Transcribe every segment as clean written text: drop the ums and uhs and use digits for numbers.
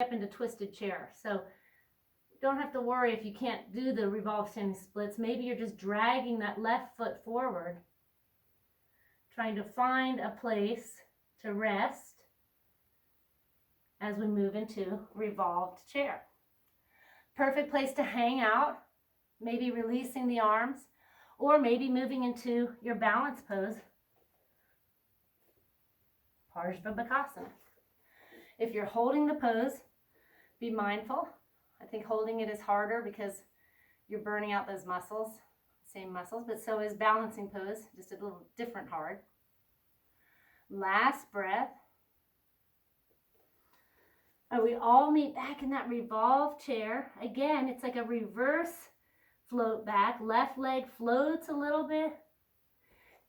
up into twisted chair. So don't have to worry if you can't do the revolved standing splits. Maybe you're just dragging that left foot forward, trying to find a place to rest as we move into revolved chair. Perfect place to hang out, maybe releasing the arms, or maybe moving into your balance pose, Parsvabhakasana. If you're holding the pose, be mindful. I think holding it is harder because you're burning out those muscles, same muscles, but so is balancing pose, just a little different hard. Last breath. And we all meet back in that revolved chair. Again, it's like a reverse float back. Left leg floats a little bit.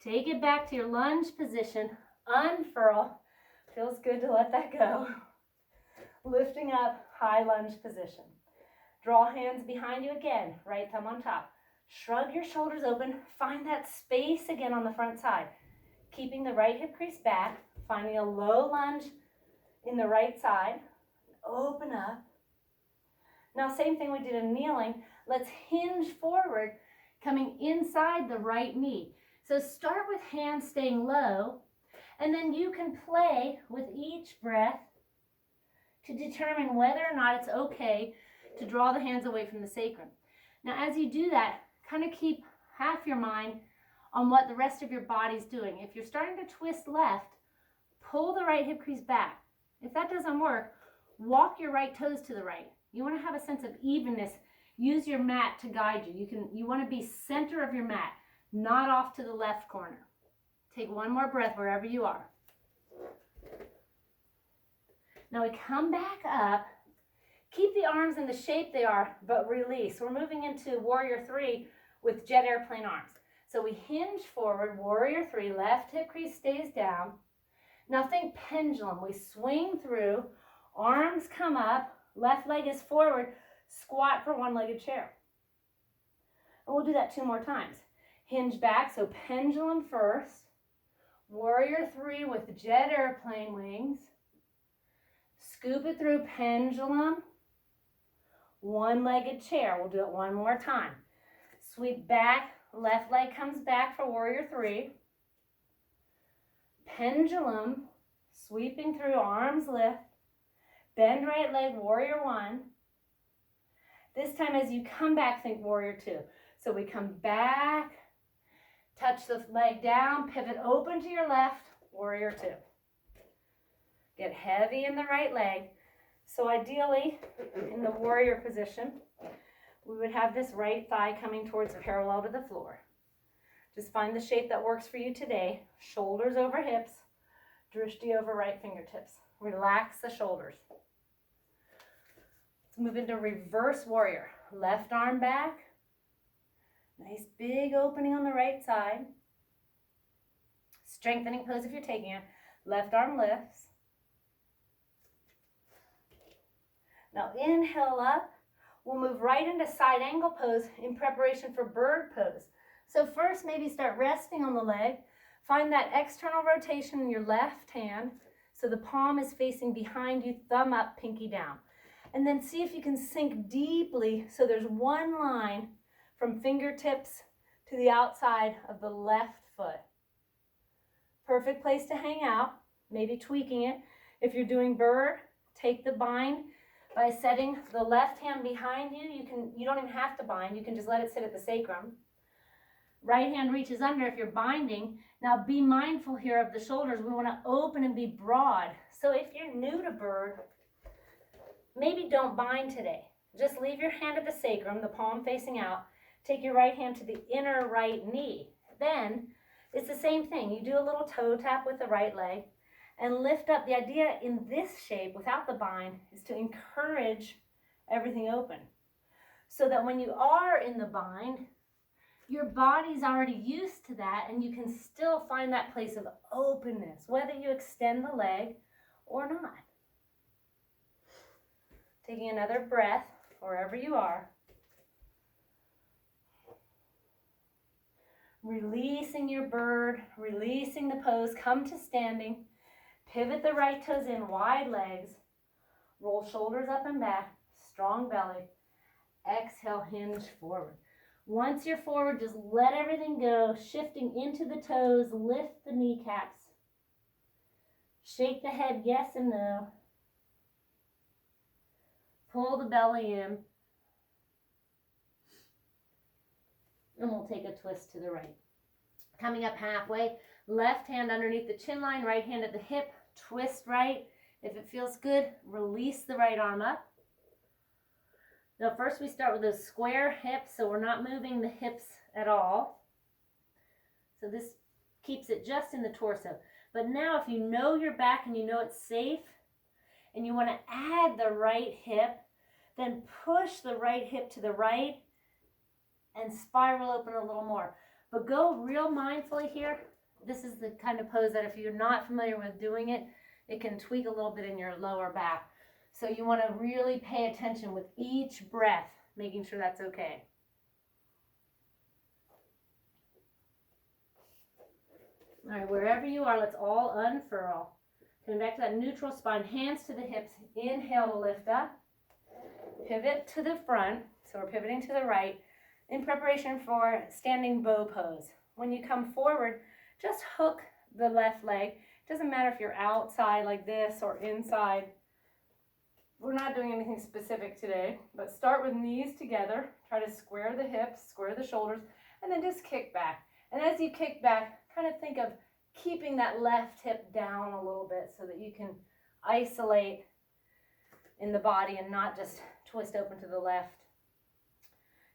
Take it back to your lunge position. Unfurl. Feels good to let that go. Lifting up, high lunge position. Draw hands behind you again, right thumb on top. Shrug your shoulders open. Find that space again on the front side. Keeping the right hip crease back. Finding a low lunge in the right side. Open up. Now, same thing we did in kneeling. Let's hinge forward, coming inside the right knee. So start with hands staying low, and then you can play with each breath to determine whether or not it's okay to draw the hands away from the sacrum. Now, as you do that, kind of keep half your mind on what the rest of your body's doing. If you're starting to twist left, pull the right hip crease back. If that doesn't work, walk your right toes to the right. You want to have a sense of evenness. Use your mat to guide you. You want to be center of your mat, not off to the left corner. Take one more breath wherever you are. Now we come back up. Keep the arms in the shape they are, but release. We're moving into Warrior 3 with jet airplane arms. So we hinge forward, Warrior 3, left hip crease stays down. Now think pendulum. We swing through, arms come up, left leg is forward, squat for one-legged chair. And we'll do that 2 more times. Hinge back, so pendulum first, Warrior 3 with jet airplane wings. Scoop it through pendulum, one-legged chair. We'll do it 1 more time. Sweep back, left leg comes back for Warrior 3. Pendulum, sweeping through, arms lift. Bend right leg, Warrior 1. This time as you come back, think Warrior 2. So we come back, touch the leg down, pivot open to your left, Warrior 2. Get heavy in the right leg. So ideally, in the warrior position, we would have this right thigh coming towards parallel to the floor. Just find the shape that works for you today. Shoulders over hips, drishti over right fingertips. Relax the shoulders. Let's move into reverse warrior. Left arm back. Nice big opening on the right side. Strengthening pose if you're taking it. Left arm lifts. Now inhale up. We'll move right into side angle pose in preparation for bird pose. So first, maybe start resting on the leg. Find that external rotation in your left hand. So the palm is facing behind you, thumb up, pinky down. And then see if you can sink deeply so there's one line from fingertips to the outside of the left foot. Perfect place to hang out, maybe tweaking it. If you're doing bird, take the bind by setting the left hand behind you. You don't even have to bind, you can just let it sit at the sacrum. Right hand reaches under if you're binding. Now be mindful here of the shoulders. We want to open and be broad. So if you're new to bird, maybe don't bind today. Just leave your hand at the sacrum, the palm facing out. Take your right hand to the inner right knee. Then it's the same thing. You do a little toe tap with the right leg and lift up. The idea in this shape without the bind is to encourage everything open so that when you are in the bind, your body's already used to that and you can still find that place of openness, whether you extend the leg or not. Taking another breath wherever you are. Releasing your bird, releasing the pose, come to standing. Pivot the right toes in, wide legs. Roll shoulders up and back, strong belly. Exhale, hinge forward. Once you're forward, just let everything go, shifting into the toes, lift the kneecaps. Shake the head yes and no. Pull the belly in. And we'll take a twist to the right. Coming up halfway, left hand underneath the chin line, right hand at the hip, twist right. If it feels good, release the right arm up. Now first we start with those square hips, so we're not moving the hips at all. So this keeps it just in the torso. But now if you know your back and you know it's safe, and you want to add the right hip, then push the right hip to the right and spiral open a little more. But go real mindfully here. This is the kind of pose that if you're not familiar with doing it, it can tweak a little bit in your lower back. So you want to really pay attention with each breath, making sure that's okay. All right, wherever you are, let's all unfurl. Coming back to that neutral spine, hands to the hips. Inhale to lift up. Pivot to the front. So we're pivoting to the right in preparation for standing bow pose. When you come forward, just hook the left leg. It doesn't matter if you're outside like this or inside. We're not doing anything specific today, but start with knees together. Try to square the hips, square the shoulders, and then just kick back. And as you kick back, kind of think of keeping that left hip down a little bit so that you can isolate in the body and not just twist open to the left.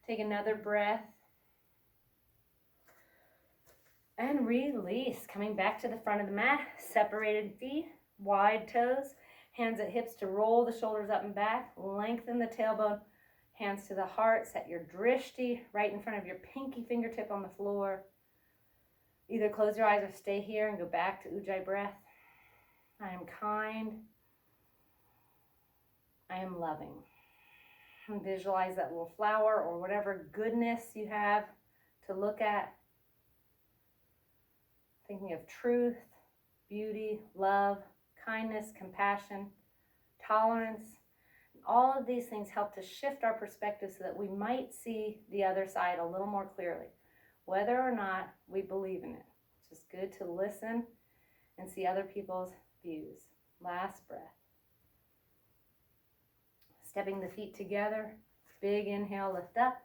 Take another breath. And release. Coming back to the front of the mat, separated feet, wide toes. Hands at hips to roll the shoulders up and back. Lengthen the tailbone. Hands to the heart. Set your drishti right in front of your pinky fingertip on the floor. Either close your eyes or stay here and go back to Ujjayi breath. I am kind. I am loving. And visualize that little flower or whatever goodness you have to look at. Thinking of truth, beauty, love, kindness, compassion, tolerance. All of these things help to shift our perspective so that we might see the other side a little more clearly, whether or not we believe in it. It's just good to listen and see other people's views. Last breath. Stepping the feet together. Big inhale, lift up.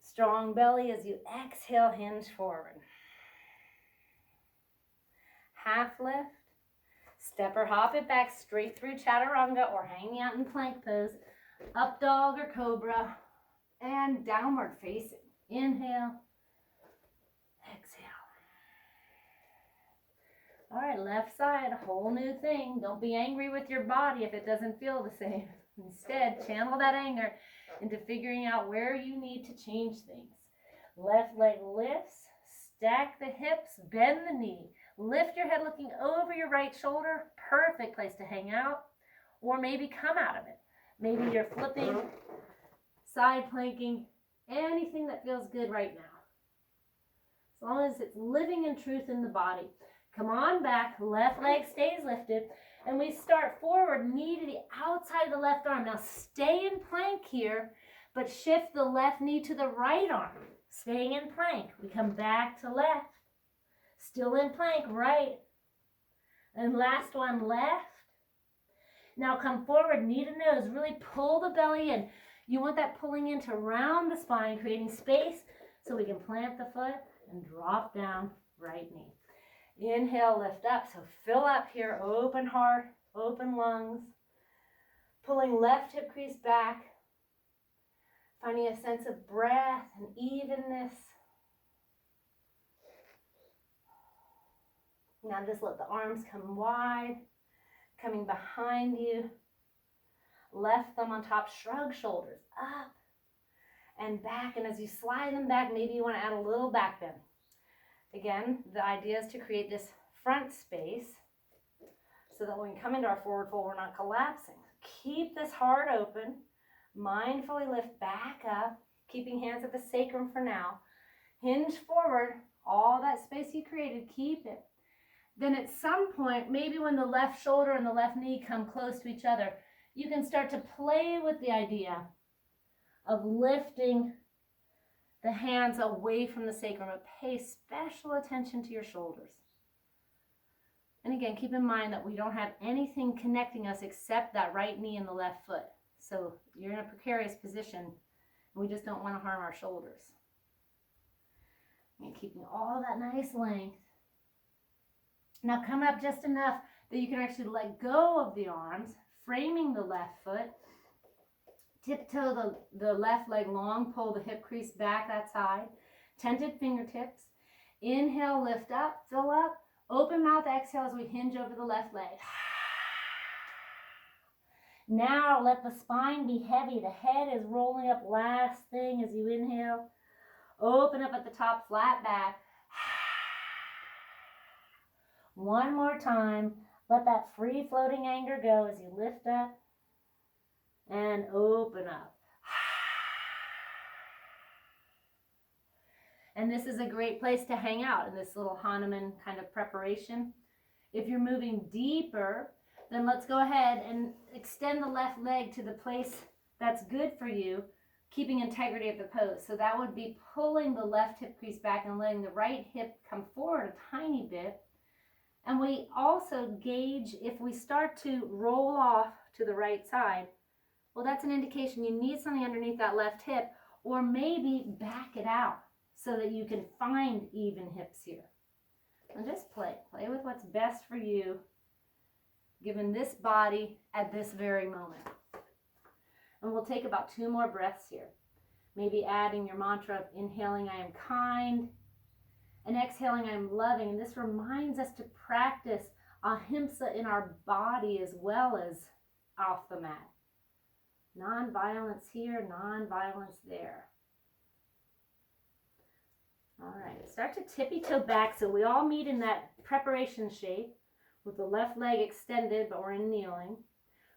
Strong belly as you exhale, hinge forward. Half lift. Step or hop it back straight through chaturanga or hanging out in plank pose. Up dog or cobra. And downward facing. Inhale. Exhale. All right, left side, a whole new thing. Don't be angry with your body if it doesn't feel the same. Instead, channel that anger into figuring out where you need to change things. Left leg lifts. Stack the hips. Bend the knee. Lift your head looking over your right shoulder. Perfect place to hang out. Or maybe come out of it. Maybe you're flipping, side planking, anything that feels good right now. As long as it's living in truth in the body. Come on back. Left leg stays lifted. And we start forward, knee to the outside of the left arm. Now stay in plank here, but shift the left knee to the right arm. Staying in plank. We come back to left. Still in plank, right. And last one, left. Now come forward, knee to nose. Really pull the belly in. You want that pulling in to round the spine, creating space so we can plant the foot and drop down, right knee. Inhale, lift up. So fill up here, open heart, open lungs. Pulling left hip crease back. Finding a sense of breath and evenness. Now just let the arms come wide, coming behind you. Left thumb on top, shrug shoulders up and back. And as you slide them back, maybe you want to add a little back bend. Again, the idea is to create this front space so that when we come into our forward fold, we're not collapsing. Keep this heart open. Mindfully lift back up, keeping hands at the sacrum for now. Hinge forward. All that space you created, keep it. then at some point, maybe when the left shoulder and the left knee come close to each other, you can start to play with the idea of lifting the hands away from the sacrum, but pay special attention to your shoulders. And again, keep in mind that we don't have anything connecting us except that right knee and the left foot. So you're in a precarious position, and we just don't want to harm our shoulders. And keeping all that nice length. Now come up just enough that you can actually let go of the arms, framing the left foot. Tiptoe the left leg long, pull the hip crease back that side. Tented fingertips. Inhale, lift up, fill up. Open mouth exhale as we hinge over the left leg. Now let the spine be heavy. The head is rolling up last thing as you inhale. Open up at the top, flat back. One more time. Let that free floating anger go as you lift up and open up. And this is a great place to hang out in this little Hanuman kind of preparation. If you're moving deeper, then let's go ahead and extend the left leg to the place that's good for you, keeping integrity of the pose. So that would be pulling the left hip crease back and letting the right hip come forward a tiny bit. And we also gauge if we start to roll off to the right side, well, that's an indication you need something underneath that left hip, or maybe back it out so that you can find even hips here. And just play with what's best for you, given this body at this very moment. And we'll take about 2 more breaths here. Maybe adding your mantra of inhaling, I am kind, and exhaling, I am loving. And this reminds us to practice ahimsa in our body as well as off the mat. Non-violence here, non-violence there. All right, start to tippy-toe back so we all meet in that preparation shape with the left leg extended, but we're in kneeling.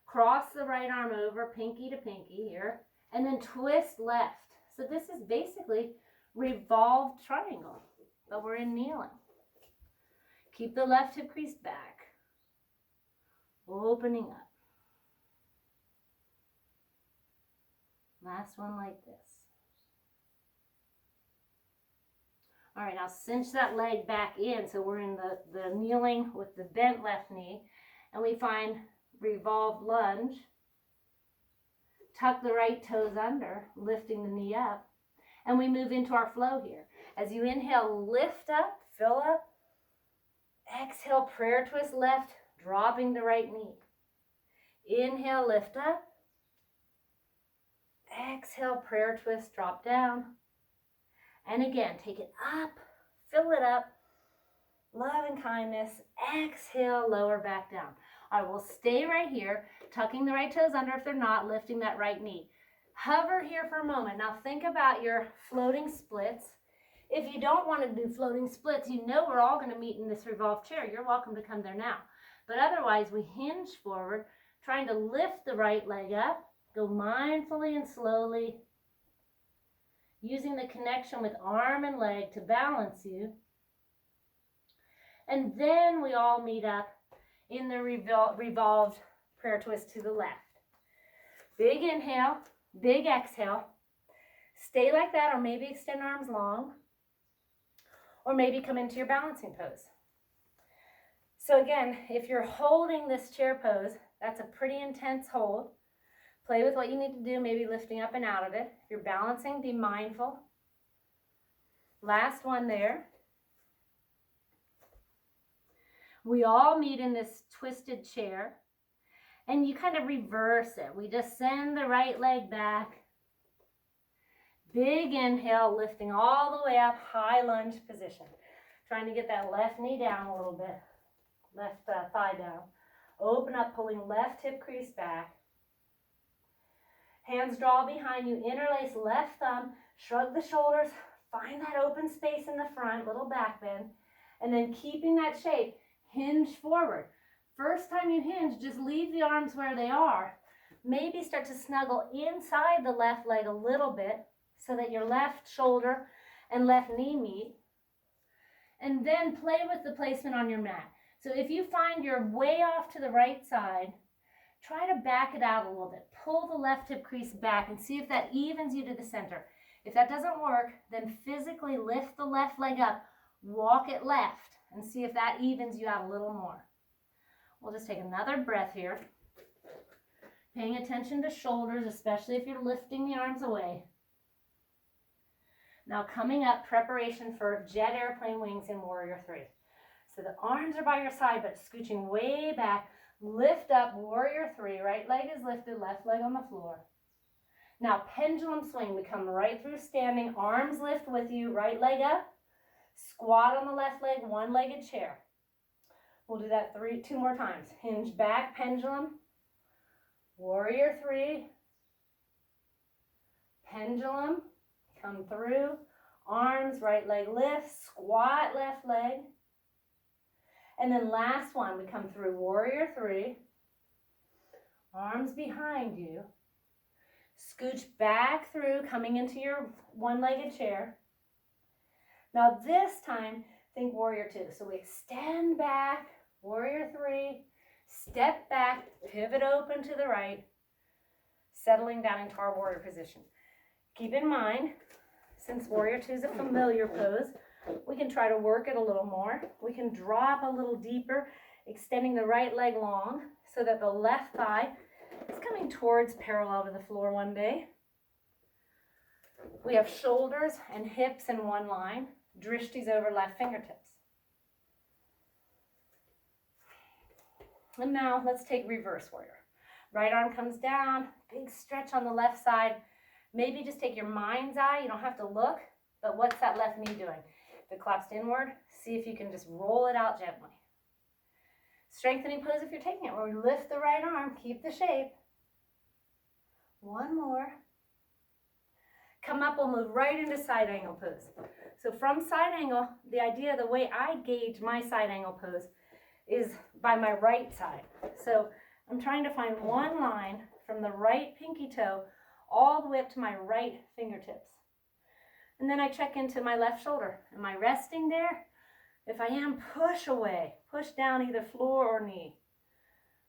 Cross the right arm over, pinky to pinky here, and then twist left. So this is basically revolved triangle, but we're in kneeling. Keep the left hip crease back, opening up. Last one like this. All right, now cinch that leg back in. So we're in the kneeling with the bent left knee, and we find revolved lunge. Tuck the right toes under, lifting the knee up, and we move into our flow here. As you inhale, lift up, fill up. Exhale, prayer twist left, dropping the right knee. Inhale, lift up. Exhale, prayer twist, drop down. And again, take it up, fill it up, love and kindness. Exhale, lower back down. All right, we'll stay right here, tucking the right toes under if they're not, lifting that right knee. Hover here for a moment. Now think about your floating splits. If you don't want to do floating splits, you know we're all going to meet in this revolved chair. You're welcome to come there now. But otherwise, we hinge forward, trying to lift the right leg up. Go mindfully and slowly, using the connection with arm and leg to balance you. And then we all meet up in the revolved prayer twist to the left. Big inhale, big exhale. Stay like that, or maybe extend arms long, or maybe come into your balancing pose. So again, if you're holding this chair pose, that's a pretty intense hold. Play with what you need to do, maybe lifting up and out of it. If you're balancing, be mindful. Last one there. We all meet in this twisted chair, and you kind of reverse it. We just send the right leg back. Big inhale, lifting all the way up, high lunge position. Trying to get that left knee down a little bit, left thigh down. Open up, pulling left hip crease back. Hands draw behind you, interlace left thumb, shrug the shoulders, find that open space in the front, little back bend, and then keeping that shape, hinge forward. First time you hinge, just leave the arms where they are. Maybe start to snuggle inside the left leg a little bit so that your left shoulder and left knee meet. And then play with the placement on your mat. So if you find you're way off to the right side, try to back it out a little bit. Pull the left hip crease back and see if that evens you to the center. If that doesn't work, then physically lift the left leg up, walk it left, and see if that evens you out a little more. We'll just take another breath here. Paying attention to shoulders, especially if you're lifting the arms away. Now coming up, preparation for jet airplane wings in Warrior 3. So the arms are by your side, but scooching way back. Lift up, Warrior 3. Right leg is lifted, left leg on the floor. Now pendulum swing. We come right through standing. Arms lift with you. Right leg up. Squat on the left leg, one-legged chair. We'll do that two more times. Hinge back, pendulum. Warrior 3. Pendulum. Come through. Arms, right leg lift. Squat, left leg. And then last one, we come through Warrior 3. Arms behind you. Scooch back through, coming into your one-legged chair. Now this time, think Warrior 2. So we extend back, Warrior 3, step back, pivot open to the right, settling down into our warrior position. Keep in mind, since Warrior 2 is a familiar pose, we can try to work it a little more. We can drop a little deeper, extending the right leg long so that the left thigh is coming towards parallel to the floor one day. We have shoulders and hips in one line, drishtis over left fingertips. And now let's take reverse warrior. Right arm comes down, big stretch on the left side. Maybe just take your mind's eye, you don't have to look, but what's that left knee doing? If it collapsed inward, see if you can just roll it out gently. Strengthening pose if you're taking it, where we lift the right arm, keep the shape. One more. Come up, we'll move right into side angle pose. So from side angle, the idea, the way I gauge my side angle pose is by my right side. So I'm trying to find one line from the right pinky toe all the way up to my right fingertips. And then I check into my left shoulder. Am I resting there? If I am, push away. Push down either floor or knee.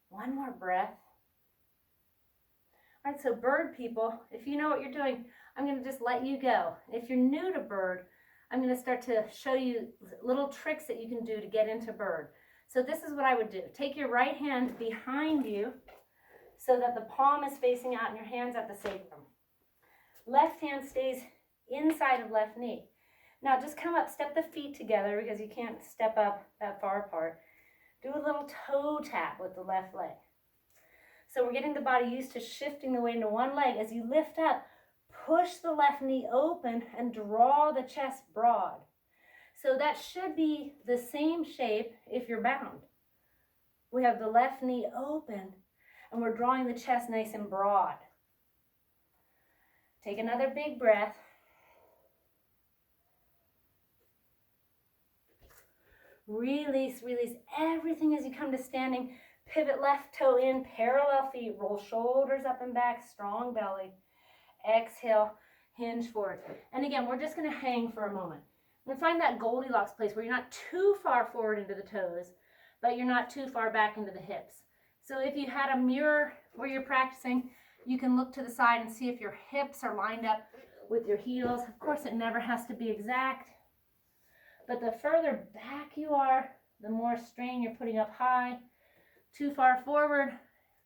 One more breath. All right, so bird people, if you know what you're doing, I'm going to just let you go. If you're new to bird, I'm going to start to show you little tricks that you can do to get into bird. So this is what I would do. Take your right hand behind you so that the palm is facing out and your hand's at the sacrum. Left hand stays inside of left knee. Now just come up, step the feet together because you can't step up that far apart. Do a little toe tap with the left leg. So we're getting the body used to shifting the weight into one leg. As you lift up, push the left knee open and draw the chest broad. So that should be the same shape if you're bound. We have the left knee open and we're drawing the chest nice and broad. Take another big breath. Release, release everything as you come to standing. Pivot left toe in, parallel feet, roll shoulders up and back, strong belly. Exhale, hinge forward. And again, we're just going to hang for a moment. And find that Goldilocks place where you're not too far forward into the toes, but you're not too far back into the hips. So if you had a mirror where you're practicing, you can look to the side and see if your hips are lined up with your heels. Of course, it never has to be exact, but the further back you are, the more strain you're putting up high. Too far forward,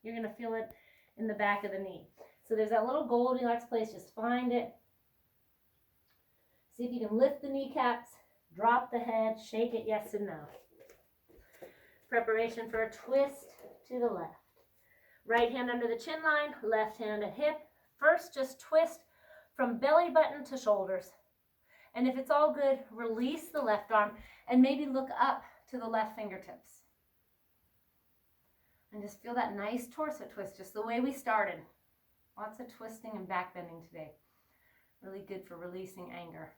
you're going to feel it in the back of the knee. So there's that little Goldilocks place, just find it. See if you can lift the kneecaps, drop the head, shake it yes and no. Preparation for a twist to the left. Right hand under the chin line, left hand at hip. First, just twist from belly button to shoulders. And if it's all good, release the left arm and maybe look up to the left fingertips. And just feel that nice torso twist, just the way we started. Lots of twisting and back bending today. Really good for releasing anger.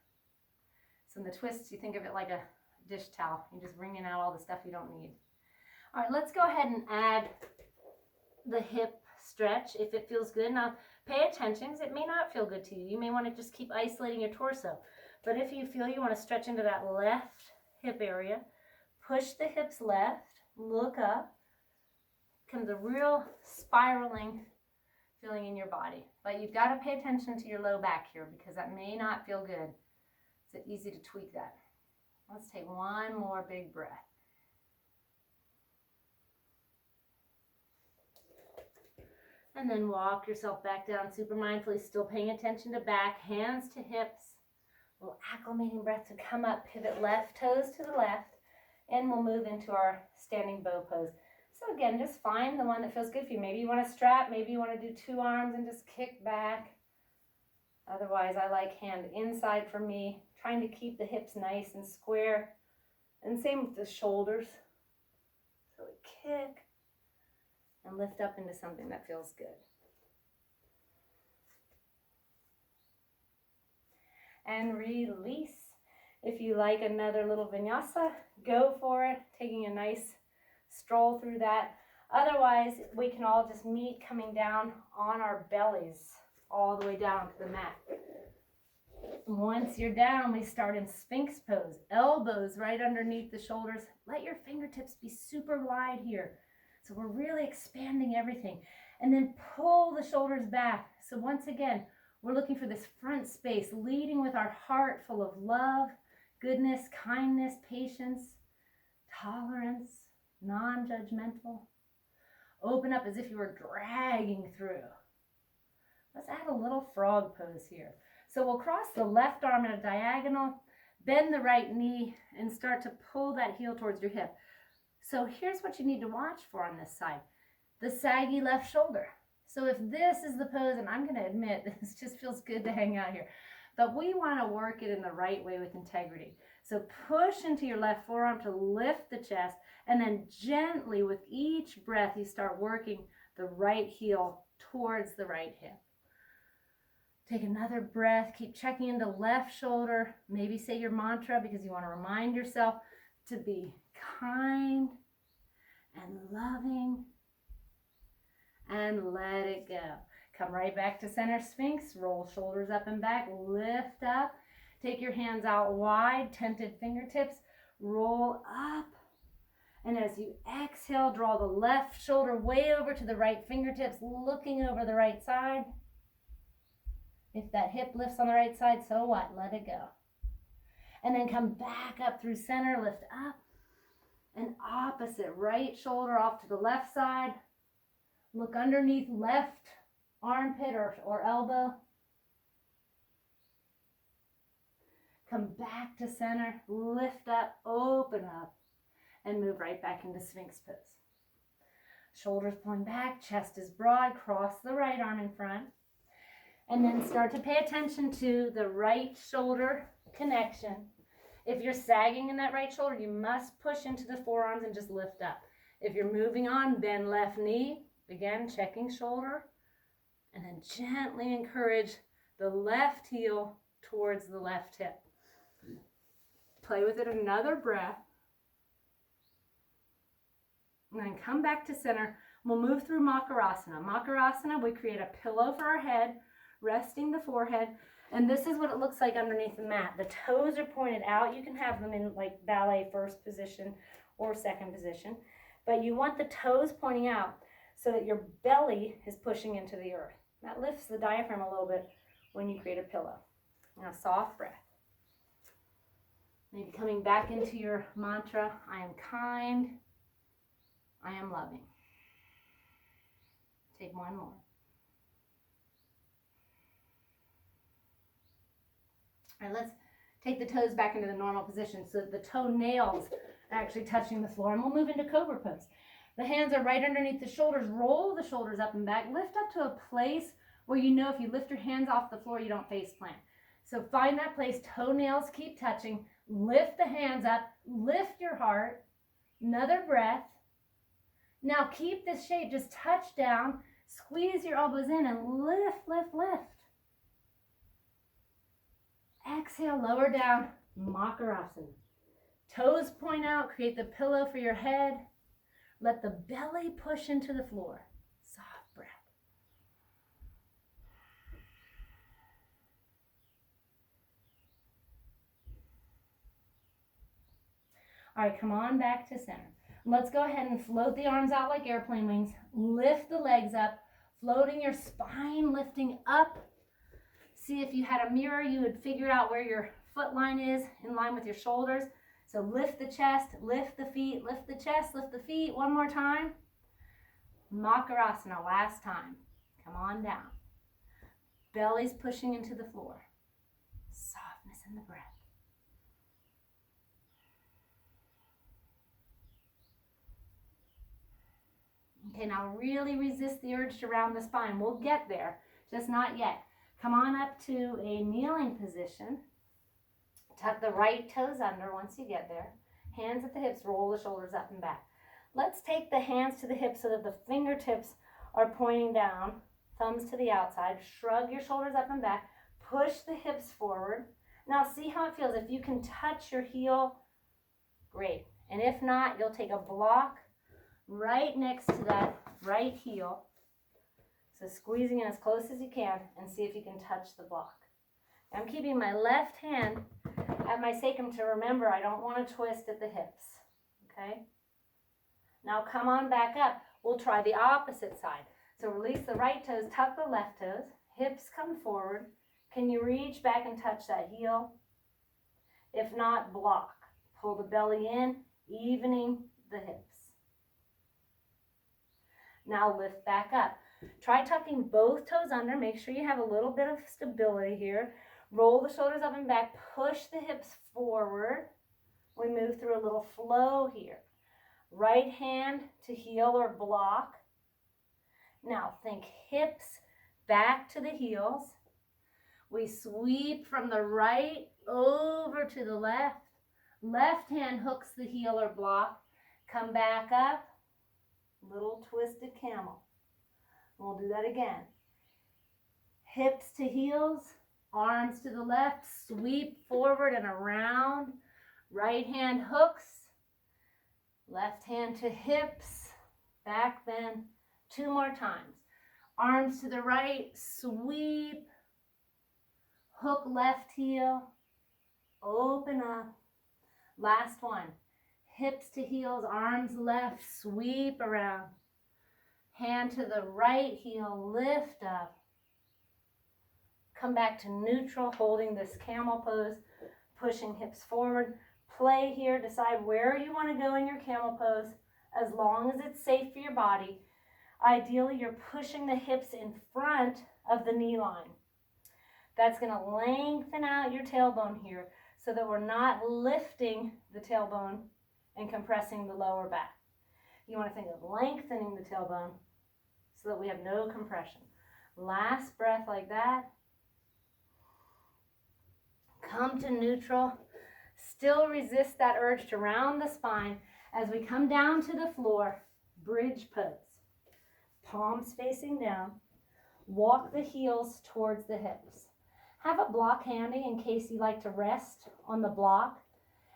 So in the twists, you think of it like a dish towel. You're just wringing out all the stuff you don't need. All right, let's go ahead and add the hip stretch if it feels good. Now, pay attention because it may not feel good to you. You may want to just keep isolating your torso. But if you feel you want to stretch into that left hip area, push the hips left. look up. Comes a real spiraling feeling in your body. But you've got to pay attention to your low back here because that may not feel good. It's easy to tweak that. Let's take one more big breath. And then walk yourself back down super mindfully, still paying attention to back, hands to hips. A little acclimating breath to come up, pivot left toes to the left, and we'll move into our standing bow pose. So again, just find the one that feels good for you. Maybe you want to strap, maybe you want to do 2 arms and just kick back. Otherwise, I like hand inside for me, trying to keep the hips nice and square. And same with the shoulders. So we kick and lift up into something that feels good. And release. If you like another little vinyasa, go for it, taking a nice stroll through that. Otherwise, we can all just meet coming down on our bellies all the way down to the mat. Once you're down, we start in Sphinx pose. Elbows right underneath the shoulders. Let your fingertips be super wide here. So we're really expanding everything. And then pull the shoulders back. So once again, we're looking for this front space, leading with our heart full of love, goodness, kindness, patience, tolerance, non-judgmental. Open up as if you were dragging through. Let's add a little frog pose here. So we'll cross the left arm in a diagonal, bend the right knee, and start to pull that heel towards your hip. So here's what you need to watch for on this side. The saggy left shoulder. So if this is the pose, and I'm going to admit, this just feels good to hang out here, but we want to work it in the right way with integrity. So push into your left forearm to lift the chest, and then gently with each breath, you start working the right heel towards the right hip. Take another breath, keep checking into left shoulder, maybe say your mantra because you want to remind yourself to be kind and loving, and let it go. Come right back to center Sphinx, roll shoulders up and back, lift up, take your hands out wide, tented fingertips, roll up, and as you exhale, draw the left shoulder way over to the right fingertips, looking over the right side. If that hip lifts on the right side, so what? Let it go. And then come back up through center, lift up, and opposite, right shoulder off to the left side. Look underneath left armpit or elbow. Come back to center, lift up, open up, and move right back into Sphinx pose. Shoulders pulling back, chest is broad, cross the right arm in front. And then start to pay attention to the right shoulder connection. If you're sagging in that right shoulder, you must push into the forearms and just lift up. If you're moving on, bend left knee. Again, checking shoulder. And then gently encourage the left heel towards the left hip. Play with it another breath. And then come back to center. We'll move through Makarasana. Makarasana, we create a pillow for our head, resting the forehead, and this is what it looks like underneath the mat. The toes are pointed out. You can have them in like ballet first position or second position, but you want the toes pointing out so that your belly is pushing into the earth. That lifts the diaphragm a little bit when you create a pillow. Now, soft breath. Maybe coming back into your mantra, I am kind, I am loving. Take one more. All right, let's take the toes back into the normal position so that the toenails are actually touching the floor, and we'll move into cobra pose. The hands are right underneath the shoulders. Roll the shoulders up and back. Lift up to a place where you know if you lift your hands off the floor, you don't face plant. So find that place. Toenails keep touching. Lift the hands up. Lift your heart. Another breath. Now keep this shape. Just touch down. Squeeze your elbows in and lift, lift, lift. Exhale, lower down, Makarasana. Toes point out, create the pillow for your head. Let the belly push into the floor. Soft breath. All right, come on back to center. Let's go ahead and float the arms out like airplane wings. Lift the legs up, floating your spine, lifting up. See, if you had a mirror, you would figure out where your foot line is in line with your shoulders. So lift the chest, lift the feet, lift the chest, lift the feet. One more time. Makarasana, last time. Come on down. Belly's pushing into the floor. Softness in the breath. Okay, now really resist the urge to round the spine. We'll get there, just not yet. Come on up to a kneeling position. Tuck the right toes under once you get there. Hands at the hips, roll the shoulders up and back. Let's take the hands to the hips so that the fingertips are pointing down, thumbs to the outside. Shrug your shoulders up and back. Push the hips forward. Now see how it feels. If you can touch your heel, great. And if not, you'll take a block right next to that right heel. So squeezing in as close as you can and see if you can touch the block. I'm keeping my left hand at my sacrum to remember I don't want to twist at the hips. Okay? Now come on back up. We'll try the opposite side. So release the right toes, tuck the left toes, hips come forward. Can you reach back and touch that heel? If not, block. Pull the belly in, evening the hips. Now lift back up. Try tucking both toes under. Make sure you have a little bit of stability here. Roll the shoulders up and back. Push the hips forward. We move through a little flow here. Right hand to heel or block. Now think hips back to the heels. We sweep from the right over to the left. Left hand hooks the heel or block. Come back up. Little twisted camel. We'll do that again. Hips to heels, arms to the left, sweep forward and around. Right hand hooks, left hand to hips, back bend. 2 more times. Arms to the right, sweep, hook left heel, open up. Last one. Hips to heels, arms left, sweep around. Hand to the right heel, lift up. Come back to neutral, holding this camel pose, pushing hips forward. Play here, decide where you want to go in your camel pose, as long as it's safe for your body. Ideally, you're pushing the hips in front of the knee line. That's going to lengthen out your tailbone here so that we're not lifting the tailbone and compressing the lower back. You want to think of lengthening the tailbone so that we have no compression. Last breath like that. Come to neutral. Still resist that urge to round the spine as we come down to the floor. Bridge pose. Palms facing down. Walk the heels towards the hips. Have a block handy in case you like to rest on the block.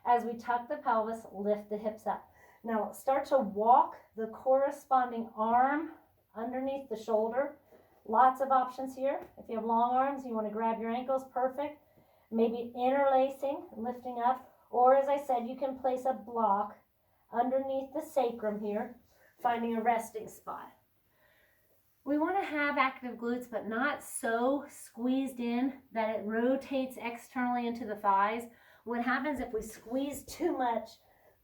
As we tuck the pelvis, lift the hips up. Now start to walk the corresponding arm underneath the shoulder. Lots of options here. If you have long arms, you want to grab your ankles, perfect. Maybe interlacing, lifting up. Or as I said, you can place a block underneath the sacrum here, finding a resting spot. We want to have active glutes, but not so squeezed in that it rotates externally into the thighs. What happens if we squeeze too much,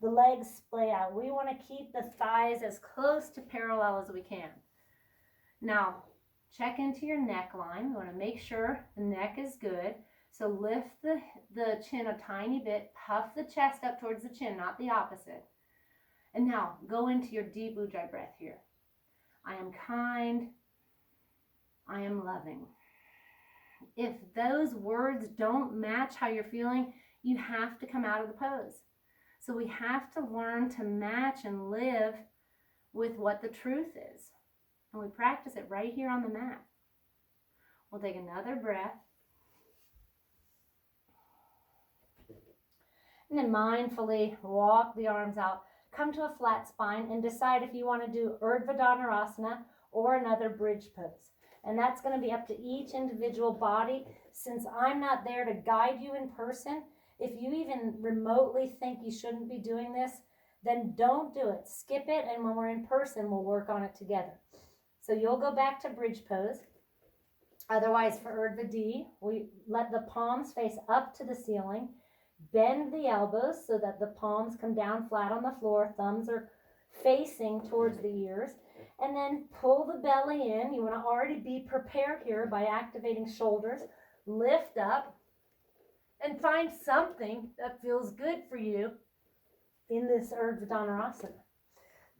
the legs splay out. We want to keep the thighs as close to parallel as we can. Now, check into your neckline. We want to make sure the neck is good. So lift the chin a tiny bit, puff the chest up towards the chin, not the opposite. And now, go into your deep ujjayi breath here. I am kind. I am loving. If those words don't match how you're feeling, you have to come out of the pose. So we have to learn to match and live with what the truth is. And we practice it right here on the mat. We'll take another breath. And then mindfully walk the arms out. Come to a flat spine and decide if you want to do Urdhva Dhanurasana or another bridge pose. And that's going to be up to each individual body. Since I'm not there to guide you in person, if you even remotely think you shouldn't be doing this, then don't do it. Skip it, and when we're in person, we'll work on it together. So you'll go back to bridge pose. Otherwise, for Urdhva D, we let the palms face up to the ceiling. Bend the elbows so that the palms come down flat on the floor. Thumbs are facing towards the ears. And then pull the belly in. You want to already be prepared here by activating shoulders. Lift up and find something that feels good for you in this Urdhva Dhanurasana.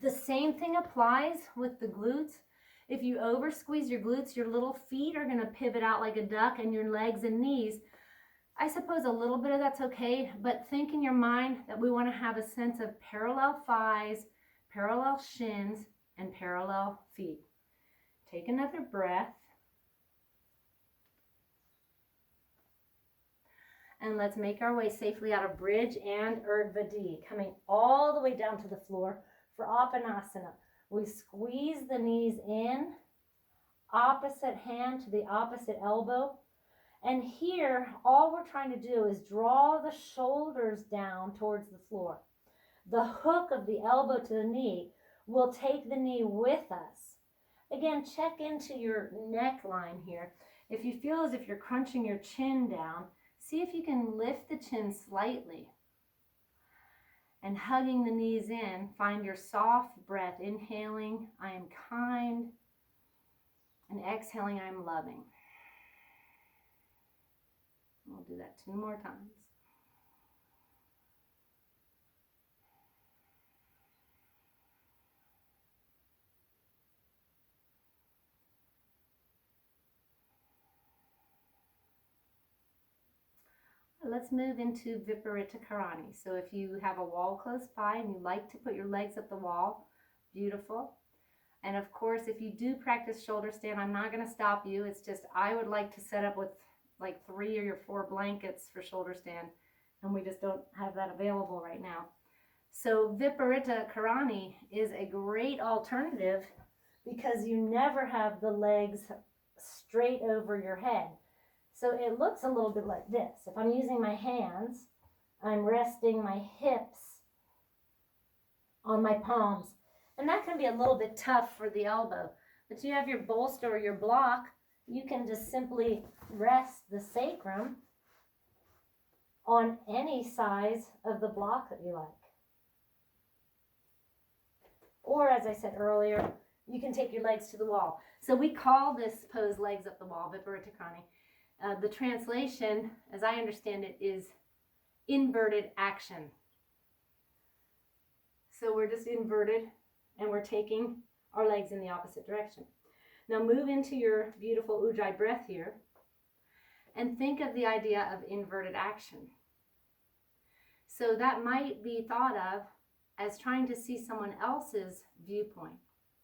The same thing applies with the glutes. If you over squeeze your glutes, your little feet are going to pivot out like a duck, and your legs and knees, I suppose a little bit of that's okay, but think in your mind that we want to have a sense of parallel thighs, parallel shins, and parallel feet. Take another breath. And let's make our way safely out of bridge and Urdhva D, coming all the way down to the floor for Apanasana. We squeeze the knees in, opposite hand to the opposite elbow. And here, all we're trying to do is draw the shoulders down towards the floor. The hook of the elbow to the knee will take the knee with us. Again, check into your neckline here. If you feel as if you're crunching your chin down, see if you can lift the chin slightly. And hugging the knees in, find your soft breath. Inhaling, I am kind. And exhaling, I am loving. We'll do that 2 more times. Let's move into Viparita Karani. So if you have a wall close by and you like to put your legs up the wall, beautiful. And of course, if you do practice shoulder stand, I'm not going to stop you. It's just I would like to set up with like 3 or 4 blankets for shoulder stand, and we just don't have that available right now. So Viparita Karani is a great alternative because you never have the legs straight over your head. So it looks a little bit like this. If I'm using my hands, I'm resting my hips on my palms. And that can be a little bit tough for the elbow. But you have your bolster or your block, you can just simply rest the sacrum on any size of the block that you like. Or as I said earlier, you can take your legs to the wall. So we call this pose legs up the wall, Viparita Karani. The translation, as I understand it, is inverted action. So we're just inverted and we're taking our legs in the opposite direction. Now move into your beautiful Ujjayi breath here and think of the idea of inverted action. So that might be thought of as trying to see someone else's viewpoint.